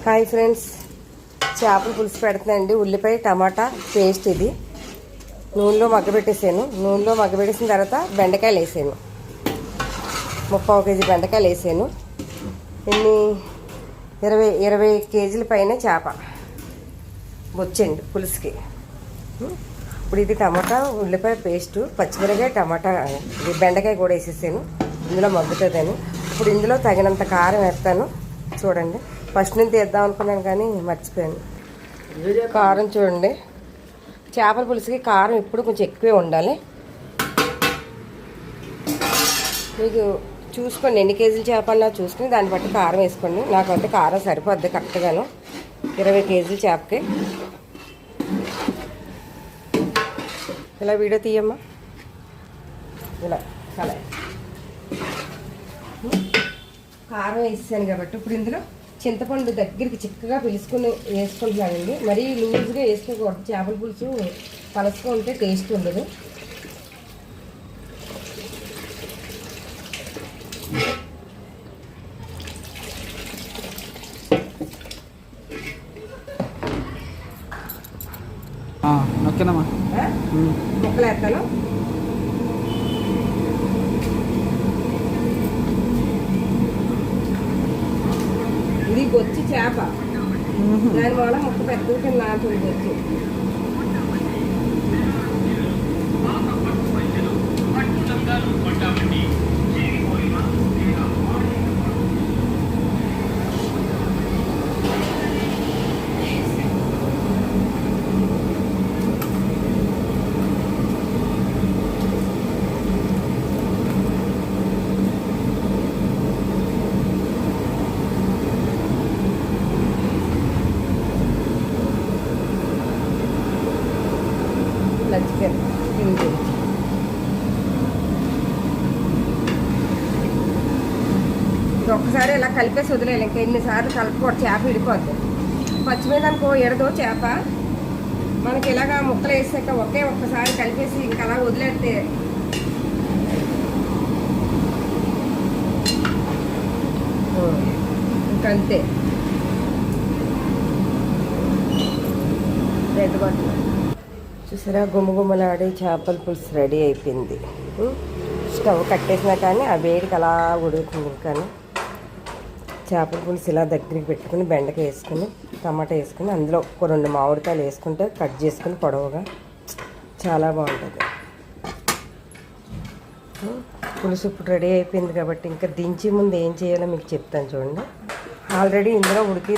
Hi friends, చేపల పులుసు పెడుతున్నానండి. ఉల్లిపాయ టమాటా పేస్ట్ ఇది నూనెలో మగ్గబెట్టేసాను. నూనెలో మగ్గబెట్టేసిన తర్వాత బెండకాయలు వేసాను. 30 కేజీ బెండకాయలు వేసాను. ఇన్ని 20 కేజీల పైన చేప వచ్చండి పులుసుకి. ఇప్పుడు ఇది టమాటా ఉల్లిపాయ పేస్టు, పచ్చిమిరకాయ టమాటా ఇది బెండకాయ కూడా వేసేసాను. ఇందులో మగ్గుతుందని ఇప్పుడు ఇందులో తగినంత కారం వేస్తాను. చూడండి, ఫస్ట్ నుంచి తీద్దాం అనుకున్నాను కానీ మర్చిపోయాను. కారం చూడండి, చేపల పులుసుకి కారం ఇప్పుడు కొంచెం ఎక్కువే ఉండాలి. మీకు చూసుకోండి, ఎన్ని కేజీలు చేప అన్నా చూసుకుని దాన్ని బట్టి కారం వేసుకోండి. నాకంటే కారం సరిపోద్ది కరెక్ట్గాను 20 కేజీల చేపకి. ఇలా వీడియో తీయమ్మా. ఇలా అలా కారం వేసాను కాబట్టి ఇప్పుడు ఇందులో చింతపండు దగ్గరికి చిక్కగా పిలుచుకుని వేసుకుంటున్నానండి. మరీ లూజ్గా వేసుకోకూడదు, చేపల పులుసు పలసుగా ఉంటే టేస్ట్ ఉండదు. ముక్కలు వేస్తాను. ఇది గొచ్చి చేప, దానివల్ల ముక్క పెద్దగా నాటుంది గొచ్చి. ఒక్కసారి ఇలా కలిపేసి వదిలేదు. ఇంకా ఎన్నిసార్లు కలుపుకోవడం, చేప విడిపోద్ది. పచ్చిమీద అనుకో ఎడదో చేప, మనకి ఇలాగా ముక్కలు వేసాక ఒక్కసారి కలిపేసి ఇంకా అలా వదిలేస్తే ఇంకంతే. రెడ్ బట్టలు చూసారా, గుమ్మగుమ్మలాడే చేపల పులుసు రెడీ అయిపోయింది. స్టవ్ కట్టేసినా కానీ ఆ వేడికి అలా ఉడుకుతుంది. కానీ చేపల పులుసు ఇలా దగ్గరికి పెట్టుకుని బెండకాయ వేసుకుని టమాటా వేసుకుని అందులో ఒక 2 మామిడికాయలు వేసుకుంటే కట్ చేసుకుని పొడవుగా చాలా బాగుంటుంది. పులుసు ఇప్పుడు రెడీ అయిపోయింది కాబట్టి ఇంకా దించి ముందు ఏం చేయాలో మీకు చెప్తాను చూడండి. ఆల్రెడీ ఇందులో ఉడికి